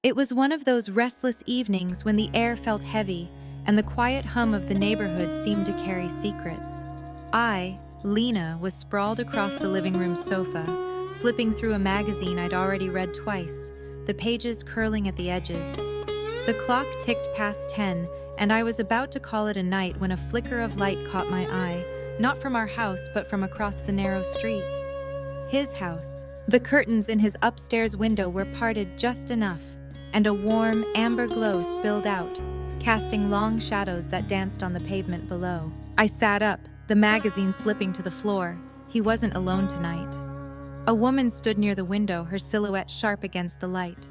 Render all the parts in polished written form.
It was one of those restless evenings when the air felt heavy and the quiet hum of the neighborhood seemed to carry secrets. I, Lena, was sprawled across the living room sofa, flipping through a magazine I'd already read twice, the pages curling at the edges. The clock ticked past 10, and I was about to call it a night when a flicker of light caught my eye, not from our house but from across the narrow street. His house. The curtains in his upstairs window were parted just enough, and a warm, amber glow spilled out, casting long shadows that danced on the pavement below. I sat up, the magazine slipping to the floor. He wasn't alone tonight. A woman stood near the window, her silhouette sharp against the light.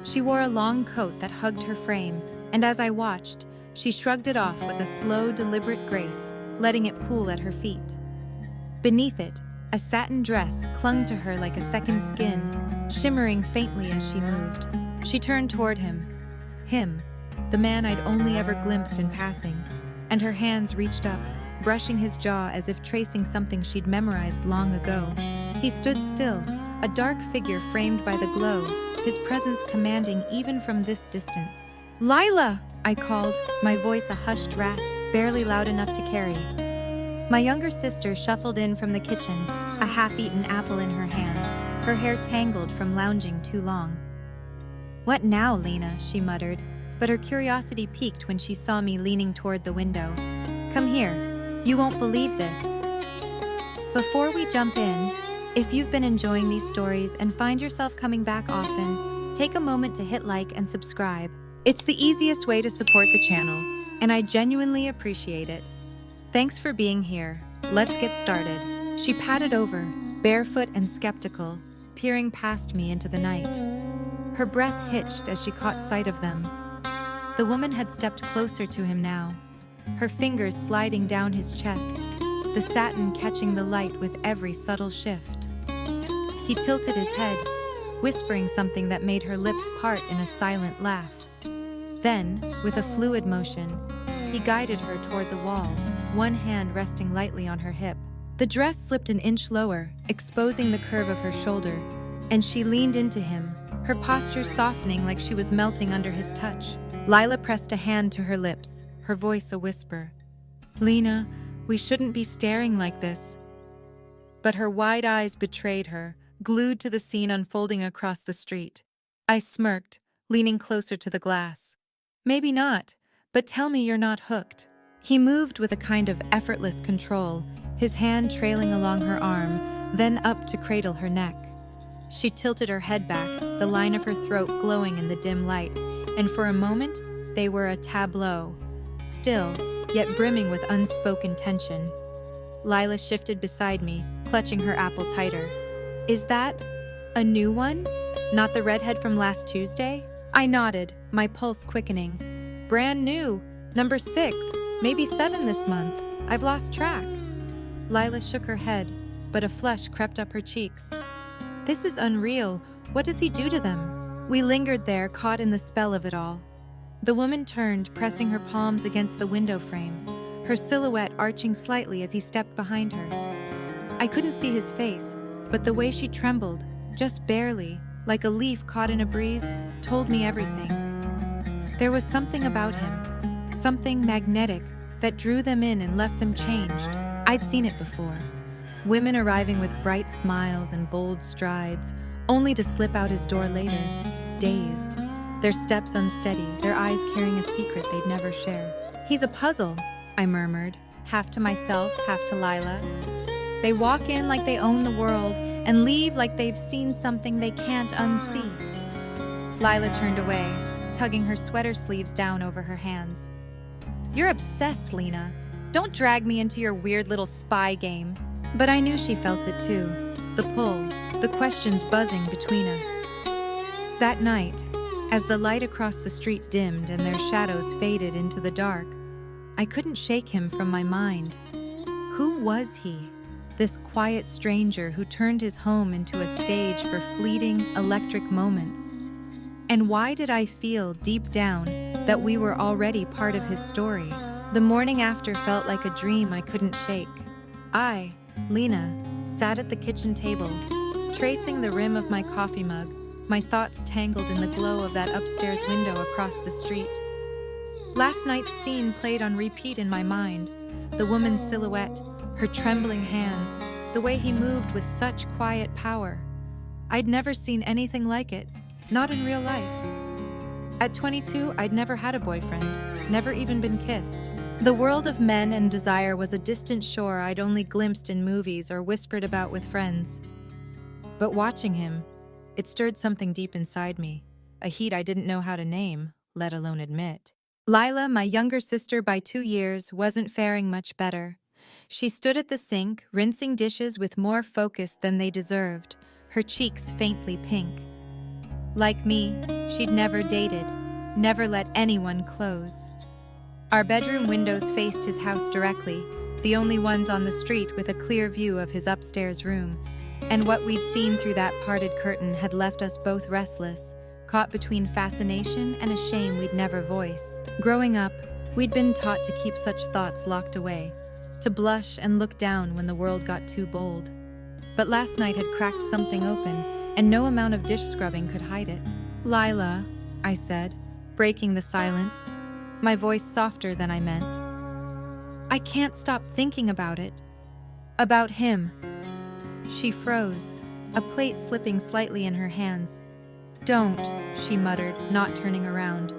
She wore a long coat that hugged her frame, and as I watched, she shrugged it off with a slow, deliberate grace, letting it pool at her feet. Beneath it, a satin dress clung to her like a second skin, shimmering faintly as she moved. She turned toward him, the man I'd only ever glimpsed in passing, and her hands reached up, brushing his jaw as if tracing something she'd memorized long ago. He stood still, a dark figure framed by the glow, his presence commanding even from this distance. "Lila!" I called, my voice a hushed rasp, barely loud enough to carry. My younger sister shuffled in from the kitchen, a half-eaten apple in her hand, her hair tangled from lounging too long. "What now, Lena?" she muttered, but her curiosity piqued when she saw me leaning toward the window. "Come here. You won't believe this." Before we jump in, if you've been enjoying these stories and find yourself coming back often, take a moment to hit like and subscribe. It's the easiest way to support the channel, and I genuinely appreciate it. Thanks for being here. Let's get started. She padded over, barefoot and skeptical, peering past me into the night. Her breath hitched as she caught sight of them. The woman had stepped closer to him now, her fingers sliding down his chest, the satin catching the light with every subtle shift. He tilted his head, whispering something that made her lips part in a silent laugh. Then, with a fluid motion, he guided her toward the wall, one hand resting lightly on her hip. The dress slipped an inch lower, exposing the curve of her shoulder, and she leaned into him, her posture softening like she was melting under his touch. Lila pressed a hand to her lips, her voice a whisper. "Lena, we shouldn't be staring like this." But her wide eyes betrayed her, glued to the scene unfolding across the street. I smirked, leaning closer to the glass. "Maybe not, but tell me you're not hooked." He moved with a kind of effortless control, his hand trailing along her arm, then up to cradle her neck. She tilted her head back, the line of her throat glowing in the dim light, and for a moment, they were a tableau, still, yet brimming with unspoken tension. Lila shifted beside me, clutching her apple tighter. "Is that a new one? Not the redhead from last Tuesday?" I nodded, my pulse quickening. "Brand new, number 6, maybe 7 this month. I've lost track." Lila shook her head, but a flush crept up her cheeks. "This is unreal. What does he do to them?" We lingered there, caught in the spell of it all. The woman turned, pressing her palms against the window frame, her silhouette arching slightly as he stepped behind her. I couldn't see his face, but the way she trembled, just barely, like a leaf caught in a breeze, told me everything. There was something about him, something magnetic, that drew them in and left them changed. I'd seen it before. Women arriving with bright smiles and bold strides, only to slip out his door later, dazed, their steps unsteady, their eyes carrying a secret they'd never share. "He's a puzzle," I murmured, half to myself, half to Lila. "They walk in like they own the world and leave like they've seen something they can't unsee." Lila turned away, tugging her sweater sleeves down over her hands. "You're obsessed, Lena. Don't drag me into your weird little spy game." But I knew she felt it too, the pull, the questions buzzing between us. That night, as the light across the street dimmed and their shadows faded into the dark, I couldn't shake him from my mind. Who was he? This quiet stranger who turned his home into a stage for fleeting, electric moments. And why did I feel, deep down, that we were already part of his story? The morning after felt like a dream I couldn't shake. I, Lena, sat at the kitchen table, tracing the rim of my coffee mug, my thoughts tangled in the glow of that upstairs window across the street. Last night's scene played on repeat in my mind. The woman's silhouette, her trembling hands, the way he moved with such quiet power. I'd never seen anything like it, not in real life. At 22, I'd never had a boyfriend, never even been kissed. The world of men and desire was a distant shore I'd only glimpsed in movies or whispered about with friends. But watching him, it stirred something deep inside me, a heat I didn't know how to name, let alone admit. Lila, my younger sister by 2 years, wasn't faring much better. She stood at the sink, rinsing dishes with more focus than they deserved, her cheeks faintly pink. Like me, she'd never dated, never let anyone close. Our bedroom windows faced his house directly, the only ones on the street with a clear view of his upstairs room, and what we'd seen through that parted curtain had left us both restless, caught between fascination and a shame we'd never voice. Growing up, we'd been taught to keep such thoughts locked away, to blush and look down when the world got too bold. But last night had cracked something open, and no amount of dish scrubbing could hide it. "Lila," I said, breaking the silence, my voice softer than I meant. "I can't stop thinking about it. About him." She froze, a plate slipping slightly in her hands. "Don't," she muttered, not turning around.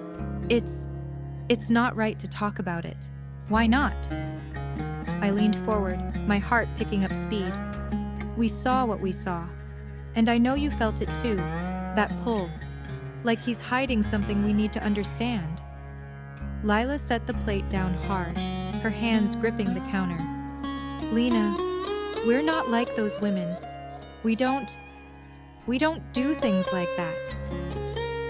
It's not right to talk about it." "Why not?" I leaned forward, my heart picking up speed. "We saw what we saw. And I know you felt it too, that pull. Like he's hiding something we need to understand." Lila set the plate down hard, her hands gripping the counter. "Lena, we're not like those women. We don't do things like that."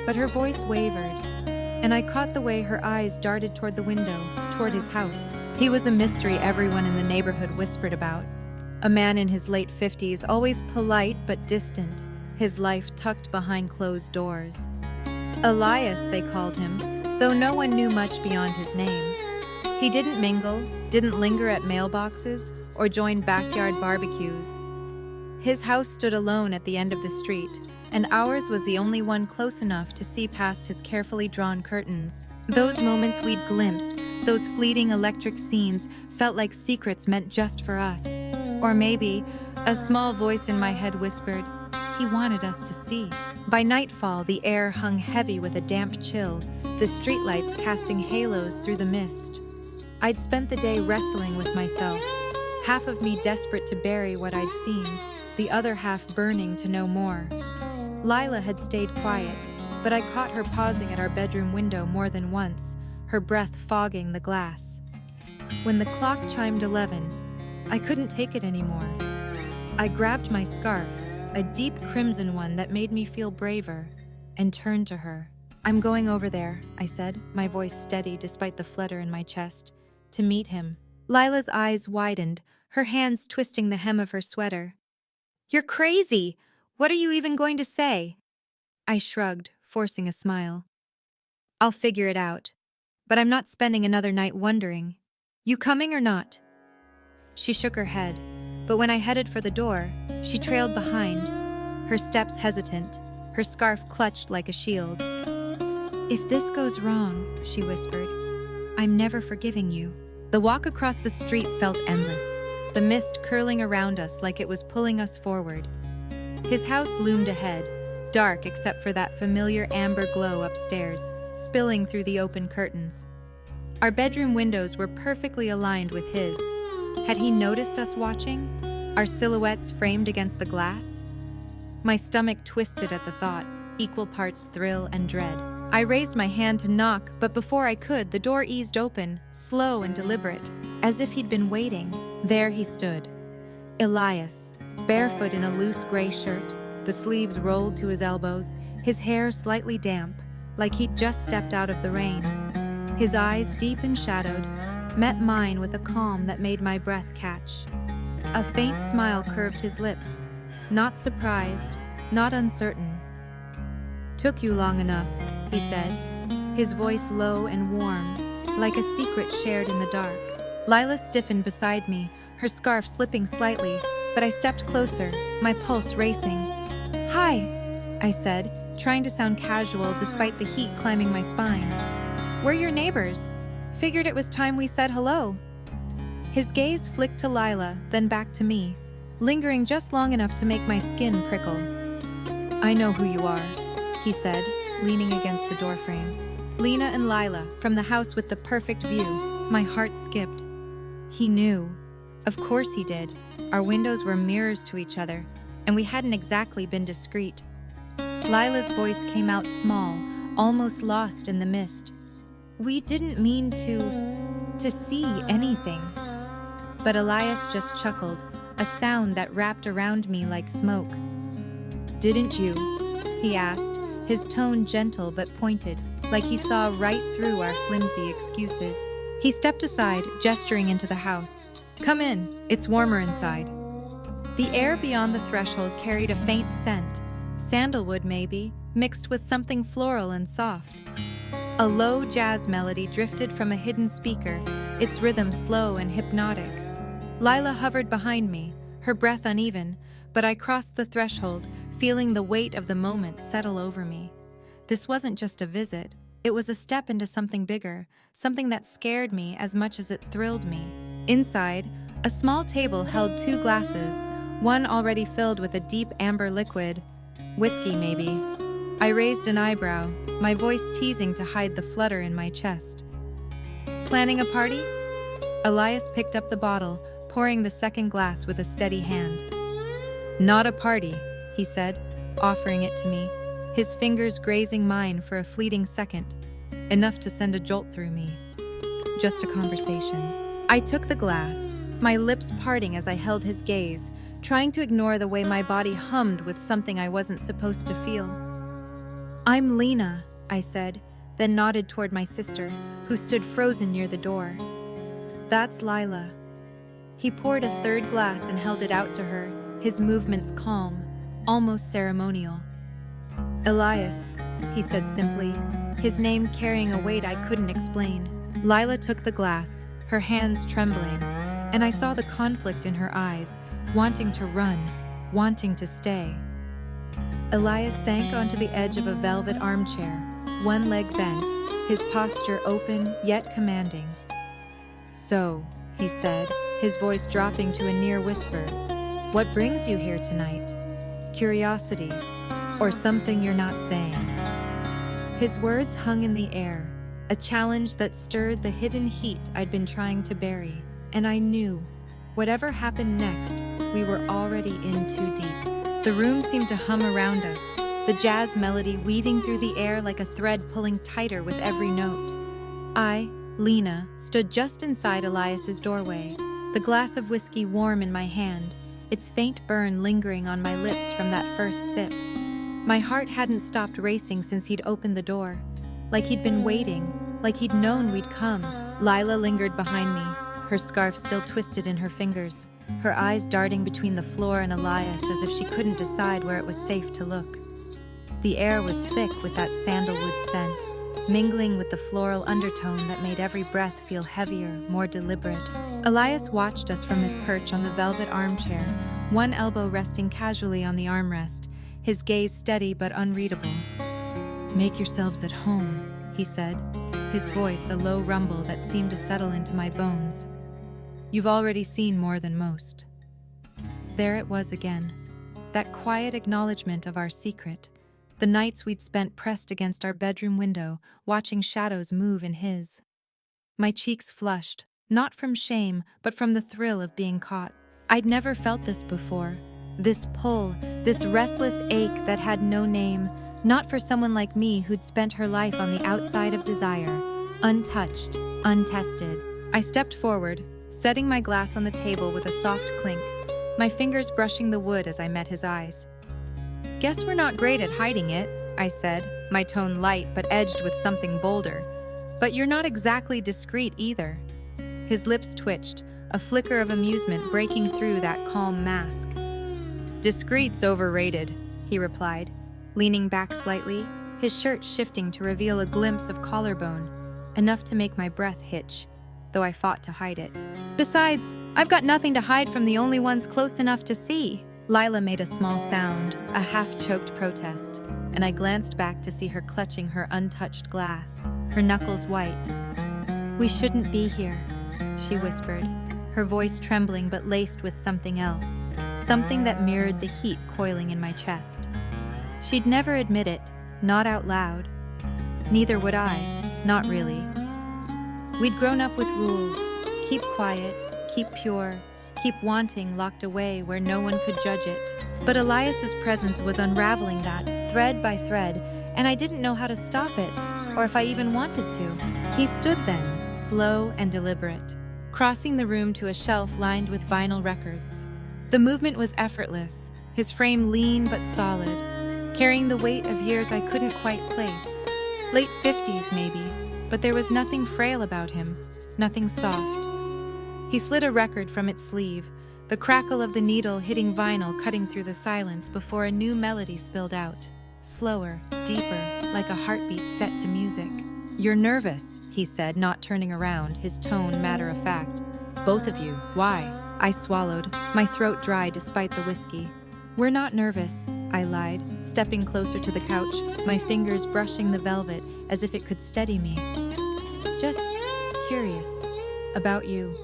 But her voice wavered, and I caught the way her eyes darted toward the window, toward his house. He was a mystery everyone in the neighborhood whispered about. A man in his late 50s, always polite but distant, his life tucked behind closed doors. Elias, they called him, though no one knew much beyond his name. He didn't mingle, didn't linger at mailboxes, or join backyard barbecues. His house stood alone at the end of the street, and ours was the only one close enough to see past his carefully drawn curtains. Those moments we'd glimpsed, those fleeting electric scenes, felt like secrets meant just for us. Or maybe, a small voice in my head whispered, he wanted us to see. By nightfall, the air hung heavy with a damp chill, the streetlights casting halos through the mist. I'd spent the day wrestling with myself, half of me desperate to bury what I'd seen, the other half burning to know more. Lila had stayed quiet, but I caught her pausing at our bedroom window more than once, her breath fogging the glass. When the clock chimed 11, I couldn't take it anymore. I grabbed my scarf, a deep crimson one that made me feel braver, and turned to her. "I'm going over there," I said, my voice steady despite the flutter in my chest, "to meet him." Lila's eyes widened, her hands twisting the hem of her sweater. "You're crazy! What are you even going to say?" I shrugged, forcing a smile. "I'll figure it out. But I'm not spending another night wondering. You coming or not?" She shook her head, but when I headed for the door, she trailed behind, her steps hesitant, her scarf clutched like a shield. "If this goes wrong," she whispered, "I'm never forgiving you." The walk across the street felt endless, the mist curling around us like it was pulling us forward. His house loomed ahead, dark except for that familiar amber glow upstairs, spilling through the open curtains. Our bedroom windows were perfectly aligned with his. Had he noticed us watching, our silhouettes framed against the glass? My stomach twisted at the thought, equal parts thrill and dread. I raised my hand to knock, but before I could, the door eased open, slow and deliberate, as if he'd been waiting. There he stood, Elias, barefoot in a loose gray shirt, the sleeves rolled to his elbows, his hair slightly damp, like he'd just stepped out of the rain. His eyes, deep and shadowed, met mine with a calm that made my breath catch. A faint smile curved his lips, not surprised, not uncertain. "Took you long enough," he said, his voice low and warm, like a secret shared in the dark. Lila stiffened beside me, her scarf slipping slightly, but I stepped closer, my pulse racing. "Hi," I said, trying to sound casual despite the heat climbing my spine. "We're your neighbors. Figured it was time we said hello." His gaze flicked to Lila, then back to me, lingering just long enough to make my skin prickle. "I know who you are," he said, leaning against the doorframe. "Lena and Lila, from the house with the perfect view." My heart skipped. He knew. Of course he did. Our windows were mirrors to each other, and we hadn't exactly been discreet. Lila's voice came out small, almost lost in the mist. "We didn't mean to see anything." But Elias just chuckled, a sound that wrapped around me like smoke. "Didn't you?" he asked, his tone gentle but pointed, like he saw right through our flimsy excuses. He stepped aside, gesturing into the house. "Come in, it's warmer inside." The air beyond the threshold carried a faint scent, sandalwood maybe, mixed with something floral and soft. A low jazz melody drifted from a hidden speaker, its rhythm slow and hypnotic. Lila hovered behind me, her breath uneven, but I crossed the threshold, feeling the weight of the moment settle over me. This wasn't just a visit, it was a step into something bigger, something that scared me as much as it thrilled me. Inside, a small table held 2 glasses, one already filled with a deep amber liquid, whiskey maybe. I raised an eyebrow, my voice teasing to hide the flutter in my chest. "Planning a party?" Elias picked up the bottle, pouring the second glass with a steady hand. "Not a party," he said, offering it to me, his fingers grazing mine for a fleeting second, enough to send a jolt through me. "Just a conversation." I took the glass, my lips parting as I held his gaze, trying to ignore the way my body hummed with something I wasn't supposed to feel. "I'm Lena," I said, then nodded toward my sister, who stood frozen near the door. "That's Lila." He poured a third glass and held it out to her, his movements calm, almost ceremonial. "Elias," he said simply, his name carrying a weight I couldn't explain. Lila took the glass, her hands trembling, and I saw the conflict in her eyes, wanting to run, wanting to stay. Elias sank onto the edge of a velvet armchair, one leg bent, his posture open yet commanding. "So," he said, his voice dropping to a near whisper, "what brings you here tonight? Curiosity, or something you're not saying?" His words hung in the air, a challenge that stirred the hidden heat I'd been trying to bury, and I knew, whatever happened next, we were already in too deep. The room seemed to hum around us, the jazz melody weaving through the air like a thread pulling tighter with every note. I, Lena, stood just inside Elias's doorway, the glass of whiskey warm in my hand, its faint burn lingering on my lips from that first sip. My heart hadn't stopped racing since he'd opened the door, like he'd been waiting, like he'd known we'd come. Lila lingered behind me, her scarf still twisted in her fingers, her eyes darting between the floor and Elias as if she couldn't decide where it was safe to look. The air was thick with that sandalwood scent, mingling with the floral undertone that made every breath feel heavier, more deliberate. Elias watched us from his perch on the velvet armchair, one elbow resting casually on the armrest, his gaze steady but unreadable. "Make yourselves at home," he said, his voice a low rumble that seemed to settle into my bones. "You've already seen more than most." There it was again, that quiet acknowledgement of our secret, the nights we'd spent pressed against our bedroom window, watching shadows move in his. My cheeks flushed, not from shame, but from the thrill of being caught. I'd never felt this before. This pull, this restless ache that had no name, not for someone like me who'd spent her life on the outside of desire, untouched, untested. I stepped forward, setting my glass on the table with a soft clink, my fingers brushing the wood as I met his eyes. "Guess we're not great at hiding it," I said, my tone light but edged with something bolder. "But you're not exactly discreet either." His lips twitched, a flicker of amusement breaking through that calm mask. "Discreet's overrated," he replied, leaning back slightly, his shirt shifting to reveal a glimpse of collarbone, enough to make my breath hitch, though I fought to hide it. "Besides, I've got nothing to hide from the only ones close enough to see." Lila made a small sound, a half-choked protest, and I glanced back to see her clutching her untouched glass, her knuckles white. "We shouldn't be here," she whispered, her voice trembling but laced with something else, something that mirrored the heat coiling in my chest. She'd never admit it, not out loud. Neither would I, not really. We'd grown up with rules: keep quiet, keep pure, keep wanting locked away where no one could judge it. But Elias's presence was unraveling that, thread by thread, and I didn't know how to stop it, or if I even wanted to. He stood then, slow and deliberate, crossing the room to a shelf lined with vinyl records. The movement was effortless, his frame lean but solid, carrying the weight of years I couldn't quite place. Late 50s maybe, but there was nothing frail about him, nothing soft. He slid a record from its sleeve, the crackle of the needle hitting vinyl cutting through the silence before a new melody spilled out, slower, deeper, like a heartbeat set to music. "You're nervous," he said, not turning around, his tone matter-of-fact. "Both of you. Why?" I swallowed, my throat dry despite the whiskey. "We're not nervous," I lied, stepping closer to the couch, my fingers brushing the velvet as if it could steady me. "Just curious. About you."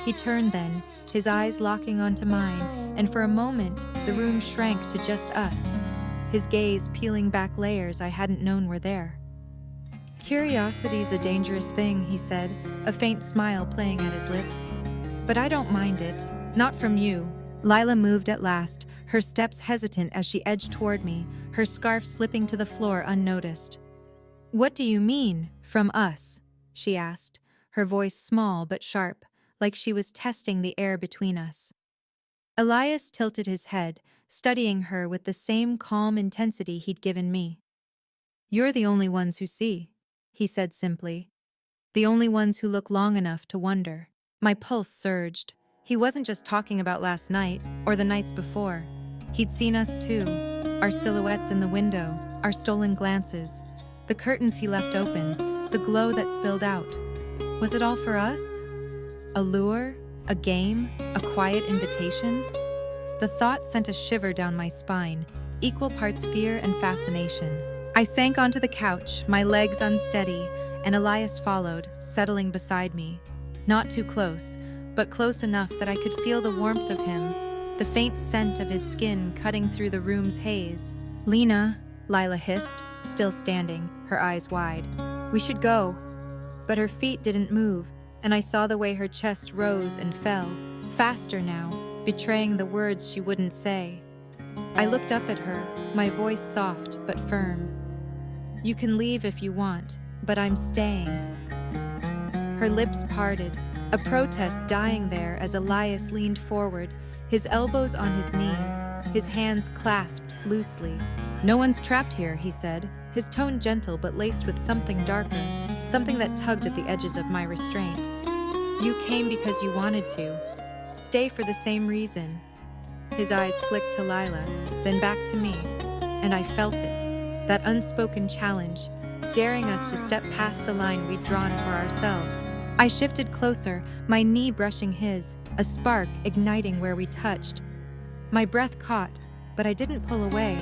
He turned then, his eyes locking onto mine, and for a moment, the room shrank to just us, his gaze peeling back layers I hadn't known were there. "Curiosity's a dangerous thing," he said, a faint smile playing at his lips. "But I don't mind it. Not from you." Lila moved at last, her steps hesitant as she edged toward me, her scarf slipping to the floor unnoticed. "What do you mean, from us?" she asked, her voice small but sharp, like she was testing the air between us. Elias tilted his head, studying her with the same calm intensity he'd given me. "You're the only ones who see," he said simply. "The only ones who look long enough to wonder." My pulse surged. He wasn't just talking about last night, or the nights before. He'd seen us too, our silhouettes in the window, our stolen glances, the curtains he left open, the glow that spilled out. Was it all for us? A lure? A game? A quiet invitation? The thought sent a shiver down my spine, equal parts fear and fascination. I sank onto the couch, my legs unsteady, and Elias followed, settling beside me. Not too close, but close enough that I could feel the warmth of him, the faint scent of his skin cutting through the room's haze. "Lena," Lila hissed, still standing, her eyes wide. "We should go." But her feet didn't move, and I saw the way her chest rose and fell, faster now, betraying the words she wouldn't say. I looked up at her, my voice soft but firm. "You can leave if you want, but I'm staying." Her lips parted, a protest dying there as Elias leaned forward, his elbows on his knees, his hands clasped loosely. "No one's trapped here," he said, his tone gentle but laced with something darker, something that tugged at the edges of my restraint. "You came because you wanted to. Stay for the same reason." His eyes flicked to Lila, then back to me, and I felt it, that unspoken challenge, daring us to step past the line we'd drawn for ourselves. I shifted closer, my knee brushing his, a spark igniting where we touched. My breath caught, but I didn't pull away.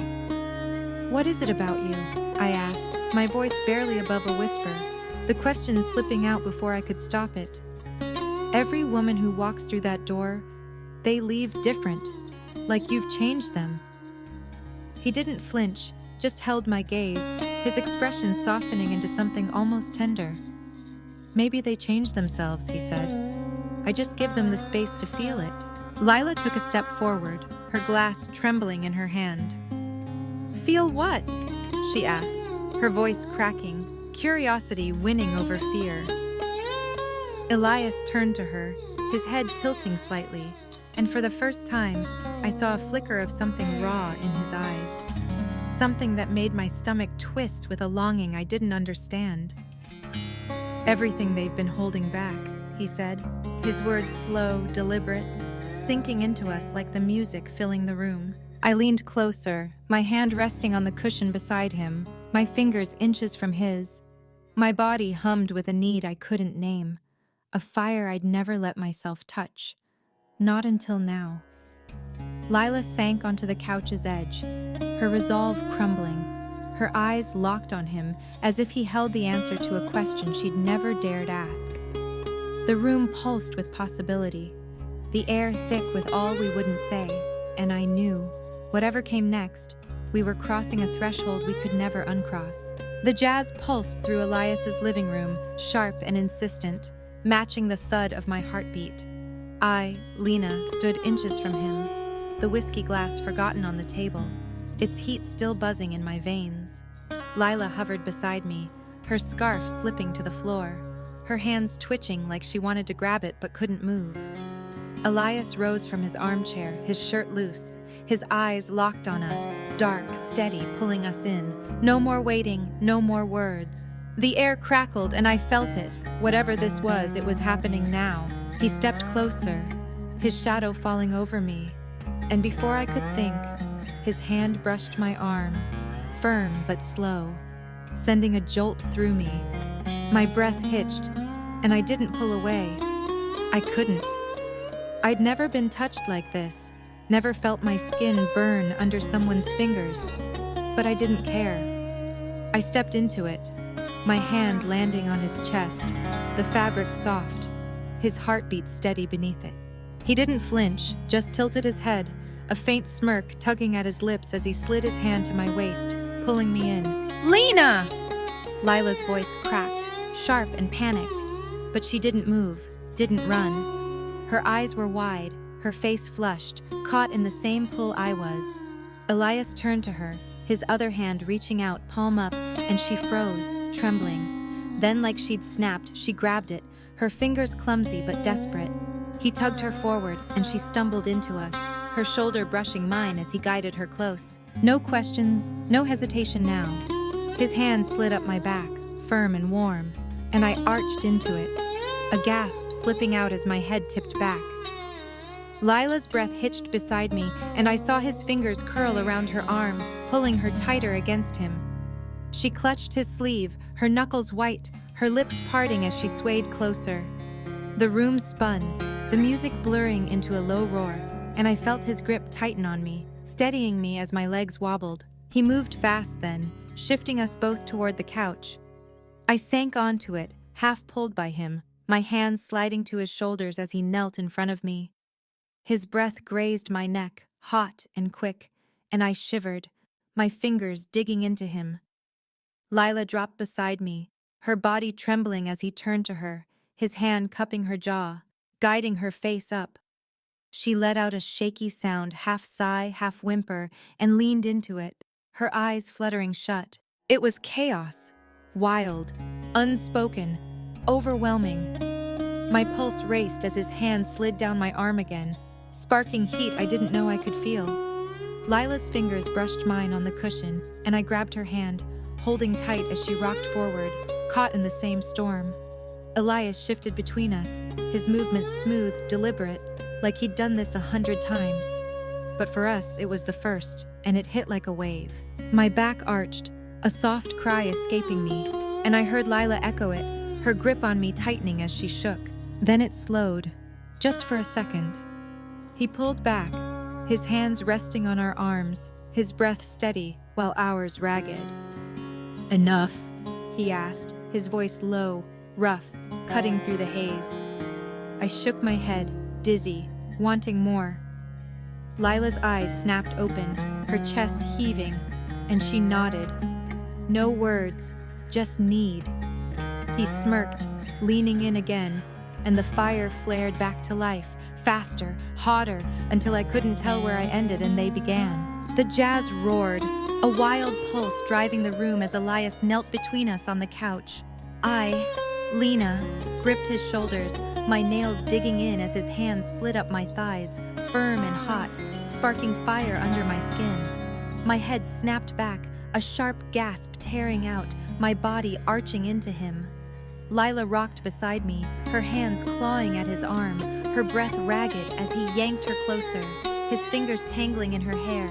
"What is it about you?" I asked, my voice barely above a whisper, the question slipping out before I could stop it. "Every woman who walks through that door, they leave different, like you've changed them." He didn't flinch, just held my gaze, his expression softening into something almost tender. "Maybe they change themselves," he said. "I just give them the space to feel it." Lila took a step forward, her glass trembling in her hand. "Feel what?" she asked, her voice cracking, curiosity winning over fear. Elias turned to her, his head tilting slightly, and for the first time, I saw a flicker of something raw in his eyes. Something that made my stomach twist with a longing I didn't understand. "Everything they've been holding back," he said, his words slow, deliberate, sinking into us like the music filling the room. I leaned closer, my hand resting on the cushion beside him, my fingers inches from his. My body hummed with a need I couldn't name, a fire I'd never let myself touch. Not until now. Lila sank onto the couch's edge, her resolve crumbling, her eyes locked on him as if he held the answer to a question she'd never dared ask. The room pulsed with possibility, the air thick with all we wouldn't say, and I knew, whatever came next, we were crossing a threshold we could never uncross. The jazz pulsed through Elias's living room, sharp and insistent, matching the thud of my heartbeat. I, Lena, stood inches from him, the whiskey glass forgotten on the table, its heat still buzzing in my veins. Lila hovered beside me, her scarf slipping to the floor, her hands twitching like she wanted to grab it but couldn't move. Elias rose from his armchair, his shirt loose, his eyes locked on us, dark, steady, pulling us in. No more waiting, no more words. The air crackled and I felt it. Whatever this was, it was happening now. He stepped closer, his shadow falling over me. And before I could think, his hand brushed my arm, firm but slow, sending a jolt through me. My breath hitched, and I didn't pull away. I couldn't. I'd never been touched like this, never felt my skin burn under someone's fingers, but I didn't care. I stepped into it, my hand landing on his chest, the fabric soft, his heartbeat steady beneath it. He didn't flinch, just tilted his head, a faint smirk tugging at his lips as he slid his hand to my waist, pulling me in. "Lena!" Lila's voice cracked, sharp and panicked, but she didn't move, didn't run. Her eyes were wide, her face flushed, caught in the same pull I was. Elias turned to her, his other hand reaching out, palm up, and she froze, trembling. Then, like she'd snapped, she grabbed it, her fingers clumsy but desperate. He tugged her forward, and she stumbled into us, her shoulder brushing mine as he guided her close. No questions, no hesitation now. His hand slid up my back, firm and warm, and I arched into it, a gasp slipping out as my head tipped back. Lila's breath hitched beside me, and I saw his fingers curl around her arm, pulling her tighter against him. She clutched his sleeve, her knuckles white, her lips parting as she swayed closer. The room spun, the music blurring into a low roar, and I felt his grip tighten on me, steadying me as my legs wobbled. He moved fast then, shifting us both toward the couch. I sank onto it, half pulled by him, my hands sliding to his shoulders as he knelt in front of me. His breath grazed my neck, hot and quick, and I shivered, my fingers digging into him. Lila dropped beside me, her body trembling as he turned to her, his hand cupping her jaw, guiding her face up. She let out a shaky sound, half sigh, half whimper, and leaned into it, her eyes fluttering shut. It was chaos, wild, unspoken, overwhelming. My pulse raced as his hand slid down my arm again, sparking heat I didn't know I could feel. Lila's fingers brushed mine on the cushion, and I grabbed her hand, holding tight as she rocked forward, caught in the same storm. Elias shifted between us, his movements smooth, deliberate, like he'd done this 100 times. But for us, it was the first, and it hit like a wave. My back arched, a soft cry escaping me, and I heard Lila echo it, her grip on me tightening as she shook. Then it slowed, just for a second. He pulled back, his hands resting on our arms, his breath steady while ours ragged. "Enough?" he asked, his voice low, rough, cutting through the haze. I shook my head, dizzy, wanting more. Lila's eyes snapped open, her chest heaving, and she nodded. No words, just need. He smirked, leaning in again, and the fire flared back to life, faster, hotter, until I couldn't tell where I ended and they began. The jazz roared, a wild pulse driving the room as Elias knelt between us on the couch. I, Lena, gripped his shoulders, my nails digging in as his hands slid up my thighs, firm and hot, sparking fire under my skin. My head snapped back, a sharp gasp tearing out, my body arching into him. Lila rocked beside me, her hands clawing at his arm, her breath ragged as he yanked her closer, his fingers tangling in her hair.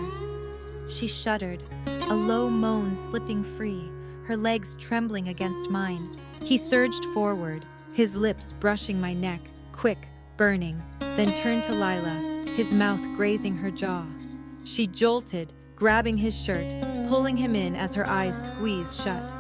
She shuddered, a low moan slipping free, her legs trembling against mine. He surged forward, his lips brushing my neck, quick, burning, then turned to Lila, his mouth grazing her jaw. She jolted, grabbing his shirt, pulling him in as her eyes squeezed shut.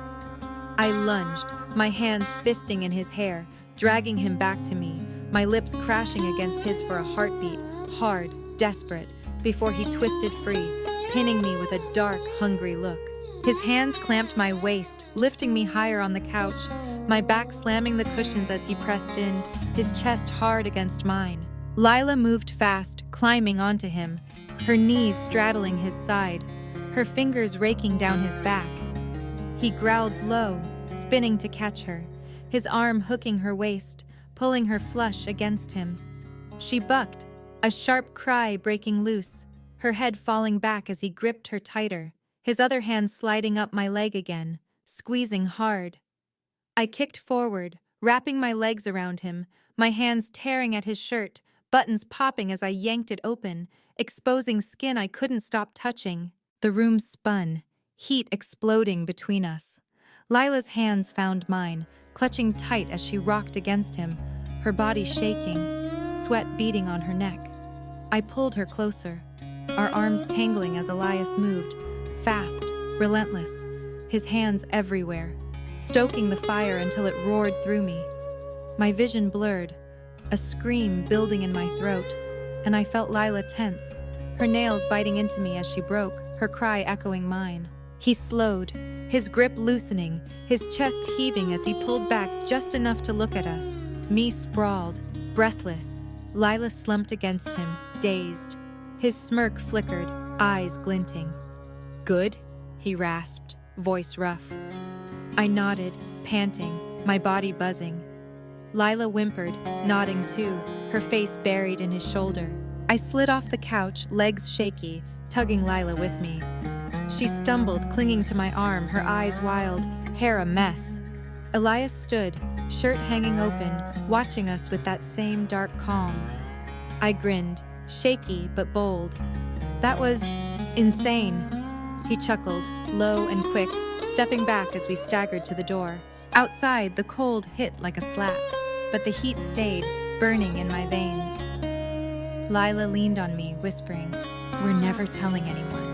I lunged, my hands fisting in his hair, dragging him back to me, my lips crashing against his for a heartbeat, hard, desperate, before he twisted free, pinning me with a dark, hungry look. His hands clamped my waist, lifting me higher on the couch, my back slamming the cushions as he pressed in, his chest hard against mine. Lila moved fast, climbing onto him, her knees straddling his side, her fingers raking down his back. He growled low, spinning to catch her, his arm hooking her waist, pulling her flush against him. She bucked, a sharp cry breaking loose, her head falling back as he gripped her tighter, his other hand sliding up my leg again, squeezing hard. I kicked forward, wrapping my legs around him, my hands tearing at his shirt, buttons popping as I yanked it open, exposing skin I couldn't stop touching. The room spun, heat exploding between us. Lila's hands found mine, clutching tight as she rocked against him, her body shaking, sweat beading on her neck. I pulled her closer, our arms tangling as Elias moved, fast, relentless, his hands everywhere, stoking the fire until it roared through me. My vision blurred, a scream building in my throat, and I felt Lila tense, her nails biting into me as she broke, her cry echoing mine. He slowed, his grip loosening, his chest heaving as he pulled back just enough to look at us. Me sprawled, breathless. Lila slumped against him, dazed. His smirk flickered, eyes glinting. "Good?" he rasped, voice rough. I nodded, panting, my body buzzing. Lila whimpered, nodding too, her face buried in his shoulder. I slid off the couch, legs shaky, tugging Lila with me. She stumbled, clinging to my arm, her eyes wild, hair a mess. Elias stood, shirt hanging open, watching us with that same dark calm. I grinned, shaky but bold. "That was insane." He chuckled, low and quick, stepping back as we staggered to the door. Outside, the cold hit like a slap, but the heat stayed, burning in my veins. Lila leaned on me, whispering, "We're never telling anyone."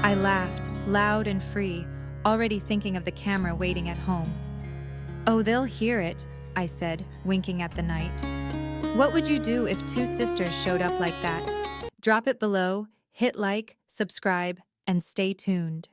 I laughed, loud and free, already thinking of the camera waiting at home. "Oh, they'll hear it," I said, winking at the night. What would you do if two sisters showed up like that? Drop it below, hit like, subscribe, and stay tuned.